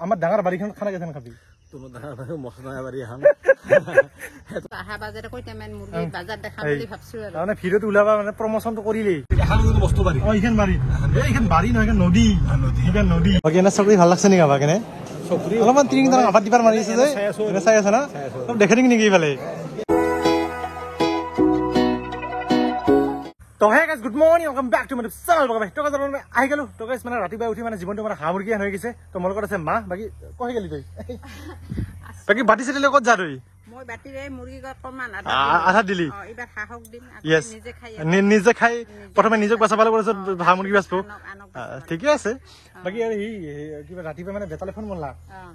আমাৰ ডাঙৰ বাড়িখন খানা কেন খাবি তোমাৰ ডাঙৰ মছলা বাড়ি এখন আহা বাজাৰে কইতে মেন মুৰগি বাজাৰ দেখা বলি ভাবছো আৰ মানে ভিডিওত ওলাবা মানে প্ৰমোশনটো কৰিলেই এখন কিন্তু বস্তু বাড়ি এইখান বাড়ি এইখান বাড়ি নহয় এইখান নদী এইখান নদী বাকি এনে চকৰি ভাল লাগছে নেকি আবা কেনে চকৰি অলপমান তিনিং তাৰ আবাদ দিবাৰ মাৰিছে যে এনে চাই আছে না দেখে নেকি ইফালে তো hey guys good morning welcome back to my channel বাবা তো গাইস আহি গেলো তো গাইস মানে ৰাতিপুৱা উঠি মানে জীৱনটো মানে হামুৰগী হৈ গৈছে তো মোৰ লগত আছে মা বাকি কই গেলি তই বাকি বাটি চেটিলে ক'ত যা তই মই বাটিৰে মুৰগি কমান আধা দিলি এবাৰ হাহক দিম নিজে খাই প্ৰথমে নিজক বাচাবলৈ কৰিছ হামুৰগী বাচবো ঠিকে আছে বাকি আৰু হি কিবা ৰাতিপুৱা মানে বেতালে ফোন মনলা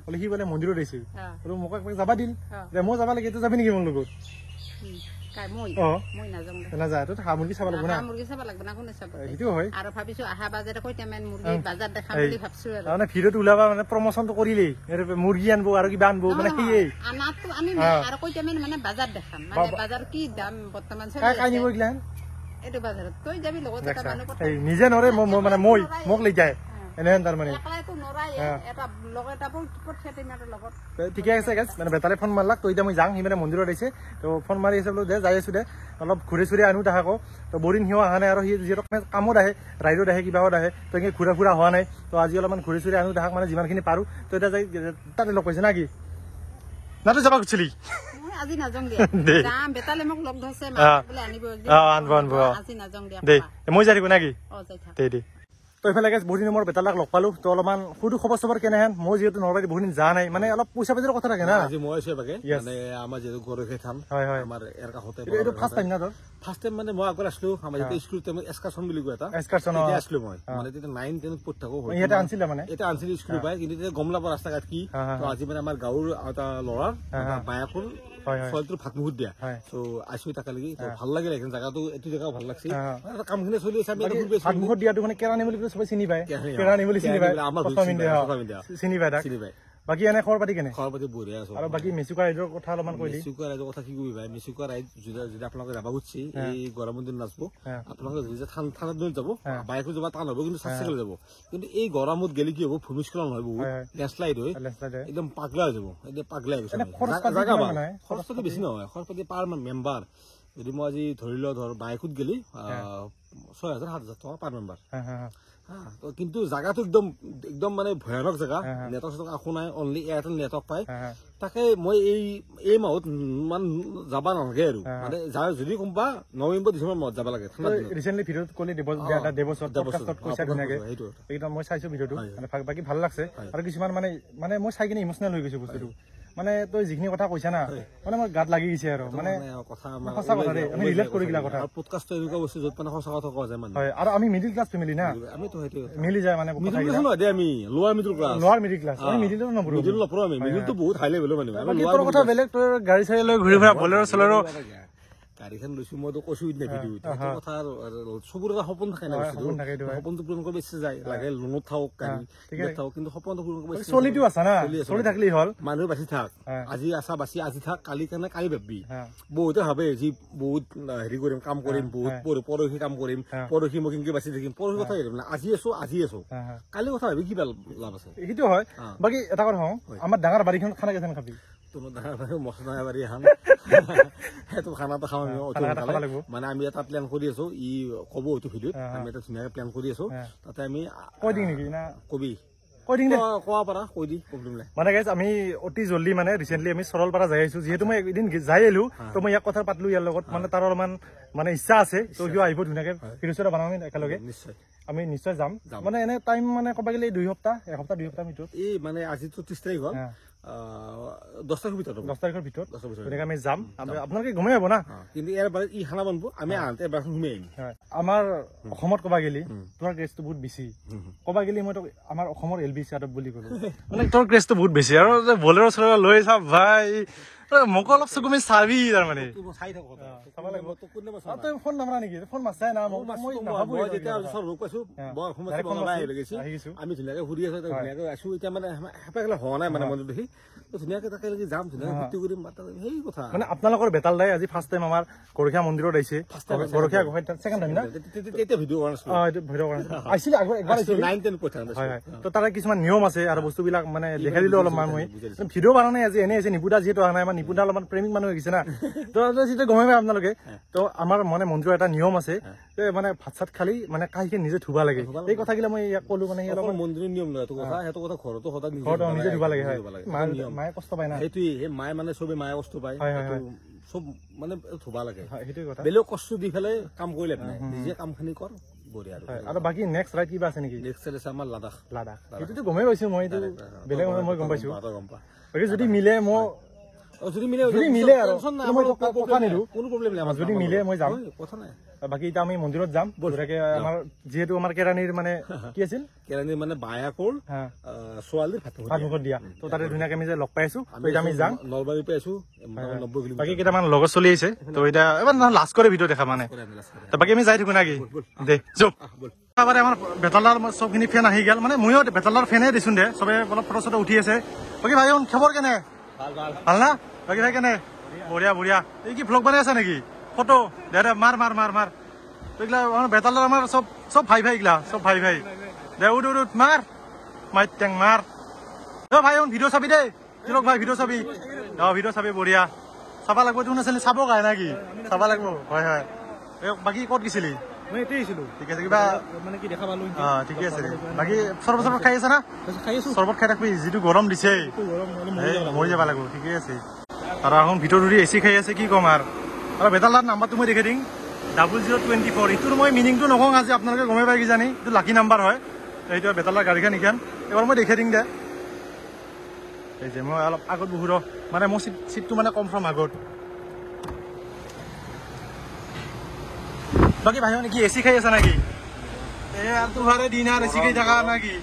বলে হি বলে মন্দিৰত আহিছে আৰু মোক একবাৰ যাবা দিল যে মই যাবা লাগে তো যাবি নেকি মোৰ লগত কাই মই নাযাম না যা তো হামুৰগী চাব লাগিব না মুৰগি চাব লাগব না কোনে চাব এইটো হয় আৰু ভাবিছো আহা বাজাৰে কইতে মেন মুৰগি বাজাৰ দেখা বলি ভাবছো আৰ মানে ভিডিওত ওলাবা মানে প্ৰমোশনটো কৰিলেই মুৰগি আনবো আৰু কিবা আনবো মানে হিয়ে আনাতো আমি আৰু কইতে মেন মানে বাজার দেখাম মানে বাজার কি দাম বর্তমান চলি কাই নিব গিলান এটো বাজারত তই যাবি লগত এটা মানুহ কথা এই নিজে নৰে মানে মোক লৈ যায় এনেহেন তাৰ মানে একলাই তো নৰাই এটা লগ এটা পঠিয়াতে মাৰ লগত ঠিকে আছে গাইছ মানে বেতালে ফোন মাৰলাক তো এতিয়া মই যাং হি মানে মন্দিৰত আহিছে তো ফোন মাৰি আছে বোলো দে যাই আছো দে অলপ ঘূৰি চুৰি আনো তাহাকো তো বৰিন হিও অহা নাই আৰু সি যিহেতু কামত আহে ৰাইডত আহে কিবাহত আহে তো এনেকৈ ঘূৰা ফুৰা হোৱা নাই তো আজি অলপমান ঘূৰি চুৰি আনো তাহাক মানে যিমানখিনি পাৰো তো এতিয়া যাই তাতে লগ কৈছে না কি না তো যাবা খুজিলি আজি নাজং দিয়া যাম বেতালে মোক লগ ধৰছে মা বলে আনিব আনব আজি নাজং দিয়া দে মই যাই থাকো নাকি যাই থাক দে তো এইফালে গাইছ বহুত দিন মোৰ বেতালাক লগ পালো তো অলপমান সুধো খবৰ চবৰ কেনেহেন মই যিহেতু নলবাৰী বহুত দিন যোৱা নাই মানে অলপ পইচা পাতিৰ কথা থাকে না আজি মই আছে বাকে মানে আমাৰ যেটো ঘৰকে থাম আমাৰ এৰ কাষতে এইটো ফাৰ্ষ্ট টাইম না তোৰ ফাৰ্ষ্ট টাইম মানে মই আগৰ আসলো আমাৰ যেটো স্কুল টাইম এক্সকাৰশন বুলি কয় এটা এক্সকাৰশন এতিয়া আসলো মই মানে তেতিয়া 9 10 পঢ়ি থাকো হয় এটা আনছিল মানে এটা আনছিল স্কুল পাই কিন্তু তেতিয়া গমলাপ ৰাস্তা ঘাট কি তো আজি মানে আমাৰ গাঁৱৰ এটা লৰাৰ বায়াকুল ফলটো ভাত মুহুত দিয়া তো আইছো টাকা লাগি তো ভাল লাগিল এখন জায়গাটো এটো জায়গা ভাল লাগছে কামখিনি চলি আছে আমি এটা ভাত মুহুত দিয়াটো মানে কেৰাণী বুলি সবে চিনি পায় কেৰাণী বুলি চিনি পায় আমাৰ চিনি পায় তাক বাকি এনে খবৰ পাতি কেনে খবৰ পাতি বঢ়িয়া আছে আৰু বাকি মেচুকা ৰাইডৰ কথা অলপমান কৈলি মেচুকা ৰাইডৰ কথা কি কবি ভাই মেচুকা ৰাইড যদি আপোনালোকে যাবা খুজিছে এই গৰমৰ দিন নাচব আপোনালোকে যদি ঠাণ্ডা দিনত যাব বাইকত যাব টান হ'ব কিন্তু চাইকেল যাব কিন্তু এই গৰমত গেলে কি হ'ব ভূমিস্খলন হয় বহুত লেণ্ডশ্লাইড হয় একদম পাগলা হৈ যাব এতিয়া পাগলা হৈ গৈছে খৰচ পাতি বেছি নহয় খৰচ পাতি পাৰ মেম্বাৰ যদি মই আজি ধৰি লওঁ বাইকত গেলি 6,000 7,000 টকা পাৰ মেম্বাৰ কিন্তু জায়গাটো একদম মানে ভয়ানক জায়গা নেটৱৰ্ক একো নাই অনলি এয়াৰটেল নেটৱৰ্ক পায় তাকে মই এই মাহত মান যাবা নালাগে আৰু মানে যদি কোনোবা নৱেম্বৰ ডিচেম্বৰ মাহত যাব লাগে ৰিচেণ্টলি ভিডিঅ'ত কলি দেৱছত কৈছা ধুনীয়াকে একদম মই চাইছো ভিডিঅ'টো মানে বাকী ভাল লাগছে আৰু কিছুমান মানে মই চাই কিনে ইমোচনেল হৈ গৈছো বস্তুটো মানে তই যিখিনি কথা কৈছা না মানে মোৰ গাত লাগি গৈছে আৰু মানে সঁচা কথা দেই আমি ৰিলেট কৰি গিলা কথা পডকাষ্ট এনেকুৱা বস্তু য'ত মানে সঁচা কথা কোৱা যায় মানে হয় আৰু আমি মিডিল ক্লাছ ফেমিলি না আমিতো সেইটো মিলি যায় মানে মিডিল ক্লাছ নহয় দে আমি লোৱাৰ মিডিল ক্লাছ আমি মিডিলটো নপৰো আমি মিডিলটো বহুত হাই লেভেলৰ মানে আমি লোৱাৰ কথা বেলেগ তোৰ গাড়ী চাড়ী লৈ ঘূৰি ফুৰা বলেৰ চলেৰ গাড়ীখন লৈছো মইতো কৈছো না ভিডিঅ'ত এইটো কথা চবৰে সপোন থাকে না সপোনটো পূৰণ কৰিব ইচ্ছা যায় লাগে লোনত থাকক গাড়ী থাকক কিন্তু সপোনটো পূৰণ কৰিব চলিটো আছে না চলি থাকিলেই হ'ল মানুহ বাচি থাক আজি আছা বাচি আজি থাক কালি কাৰণে কালি ভাবি বহুতে ভাবে যি বহুত হেৰি কৰিম কাম কৰিম বহুত পৰহি কাম কৰিম পৰহি মই কেনেকে বাচি থাকিম পৰহি কথা আজি আছো কালি কথা ভাবি কি লাভ আছে সেইটো হয় বাকী এটা কথা আমাৰ ডাঙৰ বাৰীখন খানা কেনেকৈ খাবি তোমাৰ ডাঙৰ মছলা বাৰী এখন সেইটো খানাটো খাম মানে আমি এটা প্লেন কৰি আছো ই কব এইটো ভিডিঅ'ত আমি এটা ধুনীয়াকে প্লেন কৰি আছো তাতে আমি কৈ দিম নেকি না কবি কোৱা পাৰা কৈ দি প্ৰব্লেম নাই মানে গাইজ আমি অতি জল্দি মানে ৰিচেণ্টলি আমি সৰলপাৰা যাই আহিছো যিহেতু মই এদিন যাই আহিলো তো মই ইয়াক কথা পাতলো ইয়াৰ লগত মানে তাৰ অলপমান মানে ইচ্ছা আছে তো সিও আহিব ধুনীয়াকে ভিডিঅ' বনাম আমি একেলগে আমি নিশ্চয় যাম মানে এনে টাইম মানে ক'ব গ'লে 2 সপ্তাহ 1 সপ্তাহ 2 সপ্তাহ ভিতৰত এই মানে আজি 30 তাৰিখ হ'ল 10 তাৰিখৰ ভিতৰত তেনেকৈ আমি যাম আপোনালোকে গমেই পাব না কিন্তু ইয়াৰ বাৰে ই খানা বনাব আমি আনতে এবাৰ ঘুমি আহিম আমাৰ অসমত ক'ব গ'লে তোমাৰ ক্ৰেজটো বহুত বেছি ক'ব গ'লে মই আমাৰ অসমৰ LBC যাদৱ বুলি ক'লো মানে তোৰ ক্ৰেজটো বহুত বেছি আৰু বলেৰ চলেৰ লৈ চা ভাই মোক অলপ চকুমি চাবি তাৰমানে চাই থাকো চাব লাগিব তোক কোনে আৰু তই ফোন নামাৰা নেকি ফোন মাছাই না মই নাভাবো মই যেতিয়া চব ৰূপ পাইছো বৰ সমস্যা বনাই আহিছো আমি ধুনীয়াকে ফুৰি আছো ধুনীয়াকে আছো এতিয়া মানে হেঁপাহ হোৱা নাই মানে মনটো দেখি ধুনীয়াকে তাকে লাগি যাম ধুনীয়াকে ফূৰ্তি কৰিম সেই কথা মানে আপোনালোকৰ বেতাল দাই আজি ফাৰ্ষ্ট টাইম আমাৰ গৰখীয়া মন্দিৰত আহিছে গৰখীয়া গোসাঁই ছেকেণ্ড টাইম না তেতিয়া ভিডিঅ' কৰা নাছিলো এইটো ভিডিঅ' কৰা আহিছিলে একবাৰ আহিছিল 9-10 কথা তো তাৰে কিছুমান নিয়ম আছে আৰু বস্তুবিলাক মানে দেখাই দিলো অলপমান মই ভিডিঅ' বনা নাই আজি এনেই হৈছে নিপুদা যিহেতু অহা নাই আমাৰ নিপুদা অলপমান প্ৰেমিক মানুহ আহিছে না তো যেতিয়া গমে পাই আপোনালোকে তো আমাৰ মানে মন্দিৰৰ এটা নিয়ম আছে মানে ভাত চাত খালি মানে কাঁহীকে নিজে ধুবা লাগে এই কথাগিলা মই ইয়াক ক'লো মানে অলপমান মন্দিৰৰ নিয়ম নহয় এইটো কথা সেইটো কথা ঘৰতো সদায় নিজে ধুবা লাগে মায়ে কষ্ট পায় না সেইটোৱে সেই মায়ে মানে চবে মায়ে কষ্ট পায় চব মানে ধুবা লাগে সেইটোৱে কথা বেলেগ কষ্ট দি পেলাই কাম কৰিলে নিজে কামখিনি কৰ বঢ়িয়া আৰু বাকী নেক্সট ৰাইড কিবা আছে নেকি নেক্সট আছে আমাৰ লাডাখ সেইটোতো গমেই পাইছো মই এইটো বেলেগ মই গম পাইছো বাকী যদি মিলে মই যদি মিলে আৰু মই কথা নিদিওঁ কোনো প্ৰব্লেম নাই যদি মিলে মই যাম কথা নাই বাকী এতিয়া আমি মন্দিৰত যাম বঢ়িয়াকে আমাৰ যিহেতু আমাৰ কেৰাণীৰ মানে কি আছিল কেৰাণীৰ মানে বায়াকৰ ছোৱালীৰ ভাত মুখত দিয়া তো তাতে ধুনীয়াকে আমি যে লগ পাইছো এতিয়া আমি যাম নলবাৰীৰ পৰা আছো 90 কিলোমিটাৰ বাকী কেইটামান লগত চলি আহিছে তো এতিয়া এবাৰ লাষ্ট কৰে ভিডিঅ' দেখা মানে বাকী আমি যাই থাকো নাকি দে যক এবাৰে আমাৰ বেতালাৰ চবখিনি ফেন আহি গ'ল মানে ময়ো বেতালাৰ ফেনে দিছোন দে চবে অলপ ফটো চটো উঠি আছে বাকী ভাই খবৰ কেনে ভাল না বাকী ভাই কেনে বঢ়িয়া বঢ়িয়া এই কি ভ্লগ বনাই আছে নেকি ফটো দে দে মাৰ মাৰ মাৰ মাৰ এইগিলা বেতালাৰ আমাৰ চব ভাই ভাইগিলা চব ভাই ভাই দে উঠ উঠ মাৰ মাই টেং মাৰ ভাই ভিডিঅ' চাবি দেই তিলক ভাই ভিডিঅ' চাবি ভিডিঅ' চাবি বঢ়িয়া চাব লাগিব তোৰ নাছিলে চাব কাৰণে নাকি চাব লাগিব হয় হয় বাকী ক'ত গৈছিলি মই এতিয়াই আহিছিলো ঠিক আছে কিবা মানে কি দেখা পালো ঠিকে আছে বাকী চৰবত খাই আছে না চৰবত খাই থাকবি যিটো গৰম দিছে মৰি যাব লাগিব ঠিকে আছে আৰু এখন ভিতৰত ধৰি এচি খাই আছে কি ক'ম আৰু বেতালাৰ নাম্বাৰটো মই দেখাই দিম 0024 এইটোৰ মই মিনিংটো নকওঁ আজি আপোনালোকে গমেই পাই কিজানি এইটো লাকি নাম্বাৰ হয় এইটো বেতালাৰ গাড়ীখন এইখন এবাৰ মই দেখাই দিম দে এই যে মই অলপ আগত বহু মানে মোৰ চিটটো মানে কনফাৰ্ম আগত বাকী ভাই কি এচি খাই আছে নাকি তোমাৰে দিন আৰু এচি খাই থাকা নাকি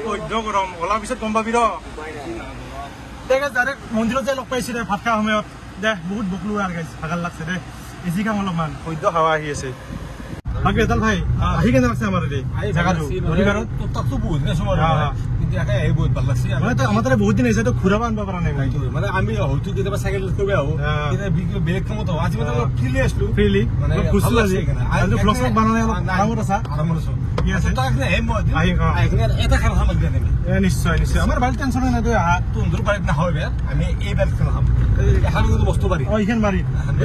সহ্য গৰম ওলাৰ পিছত গম পাবি ডাইৰেক্ট মন্দিৰত যাই লগ পাইছো দে ভাত খোৱা সময়ত দে বহুত বকলো আৰু গাইছে ভাগাল লাগছে দে এচি খাম অলপমান সহ্য হাৱা আহি আছে বাকী বেতাল ভাই আহি কেনে লাগছে আমাৰ জেগাটো তাকতো বহুত বহুত ভাল লাগছে আমাৰ তাতে বহুত দিন আহিছে তো ঘূৰাব আনিব পৰা নাই মানে আমি হয়তো কেতিয়াবা চাইকেল কৰিব আহো বেলেগ কামত আহো আজি মানে ফ্ৰীলি আছিলো ফ্ৰীলি ঘূৰছো আজি ব্লগ চগ বনালে আৰামত আছা আৰামত আছো কি আছে এটা খানা খাম নিশ্চয় নিশ্চয় আমাৰ বাৰীত টেনশ্যন নাই তই আহা তোৰ বাৰীত নাখাওঁ বেয়া আমি এই বাৰীত খাম এখন কিন্তু বস্তু বাৰী এইখন বাৰী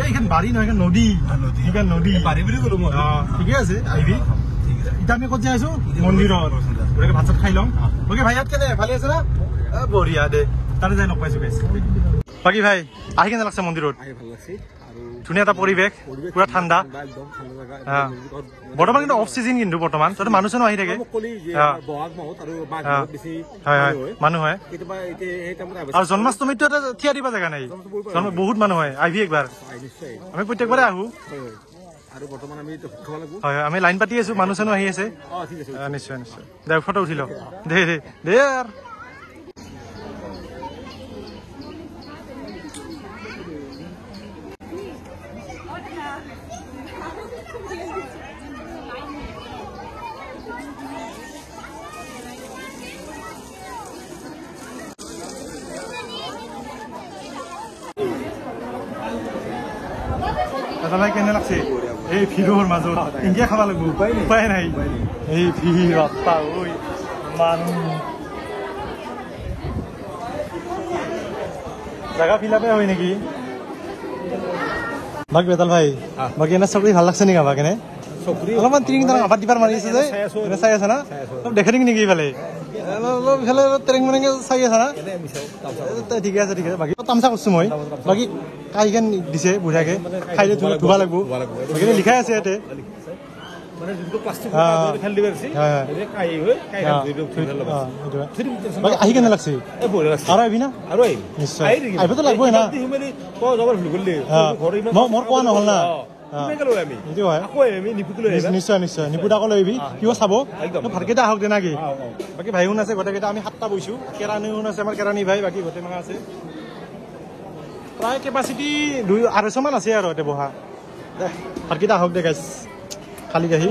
এইখন বাৰী নহয় এইখন নদী এইখন নদী বাৰী বুলি ক'লো মই ঠিকে আছে আহিবি এতিয়া আমি ক'ত যাই আছো মন্দিৰত গতিকে ভাত চাত খাই লওঁ বাকী ভাই ইয়াত কেনে ভালে আছে না বঢ়িয়া দে তাতে যাই লগ পাইছো গাইছ বাকী ভাই আহি কেনে লাগছে মন্দিৰত ভাল লাগছে ধুনীয়া এটা পৰিৱেশ পুৰা ঠাণ্ডা বৰ্তমান কিন্তু অফ চিজন কিন্তু বৰ্তমান তাতে মানুহ চানুহ আহি থাকে মানুহ হয় আৰু জন্মাষ্টমীতো এটা থিয়া দিবা জেগা নাই বহুত মানুহ হয় আহিবি একবাৰ আমি প্ৰত্যেকবাৰে আহো হয় আমি লাইন পাতি আছো মানুহ চানুহ আহি আছে নিশ্চয় নিশ্চয় দে ফটো উঠি লওক দে দে দে আৰু কেনে লাগছে এই ভিৰৰ মাজত ইংগিয়া খাব লাগিব উপায় নাই এই ভিৰ বাপ্পা ঐ মানুহ জাগা ফিলাপে হয় নেকি বাকী বেতাল ভাই বাকী এনে চকৰি ভাল লাগছে নেকি আমাক এনে অলপমান ট্ৰিং আবাদ দিবাৰ মাৰি আছে যে চাই আছে না অলপ দেখে নেকি নেকি ইফালে অলপ ইফালে ট্ৰেং মানে চাই আছে না ঠিকে আছে ঠিক আছে বাকী তামচা কৰিছো মই বাকী কাঁহীখন দিছে বঢ়িয়াকে খাই ধুব লাগিব বাকী লিখাই আছে ইয়াতে আহি কেনে লাগছে আৰু আহিবি না নিশ্চয় আহিবতো লাগিবই না মোৰ কোৱা নহ'ল না নিশ্চয় নিশ্চয় নিপুদাকো লৈ আহিবি কিয় চাব ভাতকেইটা আহক দে নাকি বাকী ভাই শুন আছে গোটেইকেইটা আমি 7টা বহিছো কেৰাণী শুন আছে আমাৰ কেৰাণী ভাই বাকী গোটেই মাহ আছে প্ৰায় কেপাচিটি 200-250 মান আছে আৰু এতিয়া বহা দে ভাতকেইটা আহক দে গাইছ খালি গাহি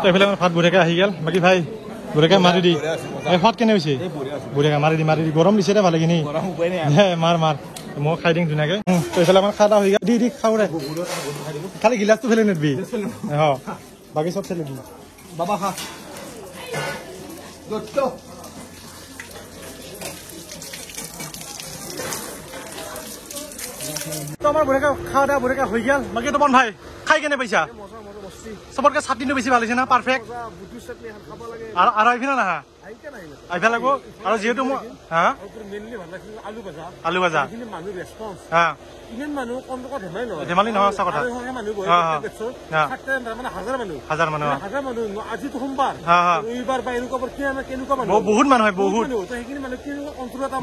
তো এইফালে মানে ভাত বঢ়িয়াকৈ আহি গ'ল বাকী ভাই বঢ়িয়াকৈ মাৰি দি এই ভাত কেনে হৈছে বঢ়িয়াকৈ মাৰি দি গৰম দিছে দে ভালেখিনি মাৰ মই খাই দিম ধুনীয়াকৈ তো এইফালে আমাৰ খাওয়া হৈ গ'ল দি খাওঁ দে খালি গিলাচটো ফেলে নিদিবি বাকী চব ফেলে দিবি বাবা খা তো আমাৰ বঢ়িয়াকৈ খাওয়া দাওয়া বঢ়িয়াকৈ হৈ গ'ল বাকী তপন ভাই খাই কেনে পাইছা চবতকে চাটনিটো বেছি ভাল হৈছে না পাৰফেক্ট আৰু আহিবিনা নাহা আহিব লাগিব আৰু যিহেতু মই হা আলু ভাজা ধেমালি নহয় সঁচা কথা হাজাৰ মানুহ বহুত মানুহ হয় বহুত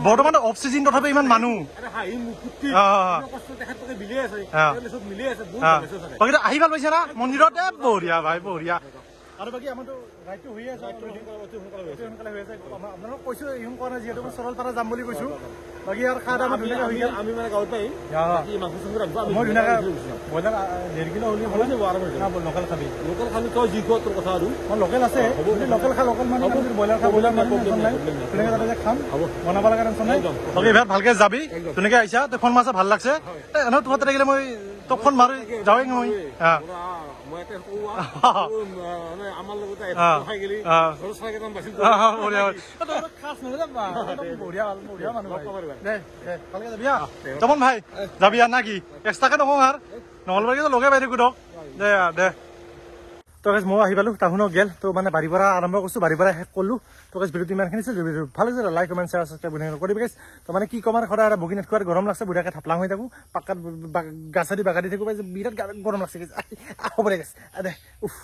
বৰ্তমান অফ চিজন তথাপি ইমান মানুহ বাকী আহি ভাল পাইছে না মন্দিৰত বঢ়িয়া ভাই বঢ়িয়া আৰু বাকী আমাৰতো ৰাইডটো হৈয়ে আছে সোনকালে হৈ আছে আপোনালোকক কৈছো ইহোন কৰা নাই যিহেতু মই চৰলপাৰা যাম বুলি কৈছো বাকী আৰু খাওয়া দাওয়া ধুনীয়াকৈ হৈ গ'ল আমি মানে গাঁৱত পাই মই ধুনীয়াকৈ ব্ৰইলাৰ 1.5 কিলো হ'লে ভাল যাব লোকেল খাবি তই যি খোৱা তোৰ কথা আৰু মই লোকেল আছে লোকেল খা লোকেল মানে ব্ৰইলাৰ খা ব্ৰইলাৰ নাই ধুনীয়াকৈ তাতে খাম বনাব লগা টেনচন নাই বাকী এবাৰ ভালকৈ যাবি ধুনীয়াকৈ আহিছা তই ফোন মাছা ভাল লাগছে এনেও তোমাৰ তাতে গ'লে মই তোক ফোন মাৰি যাওঁৱে মই আমাৰ লগতে তপন ভাই যাবি আৰু না কি এক্সট্ৰাকে নকওঁ আৰু নহ'লে লগে পাই থাকো দক দে তো গাইজ মই আহি পালোঁ তাহুনক গেল তো মানে বাৰীৰ পৰা আৰম্ভ কৰিছোঁ বাৰীৰ পৰা শেষ কৰিলোঁ তো গাইজ ভিডিঅ'টো ইমানখিনি আছিল ভাল লাগিছে লাইক কমেণ্ট শ্বেয়াৰ ছাবস্ক্ৰাইব কৰিবি গাইজ তো মানে কি কম আৰু সদায় বগীনাথ খোৱাত গৰম লাগছে বুঢ়াকৈ থাপলাং হৈ থাকোঁ পাক্কাত গাছা দি বাগা দি থাকোঁ বিৰাট গৰম লাগছে হ'ব দে গাইজ দে উফ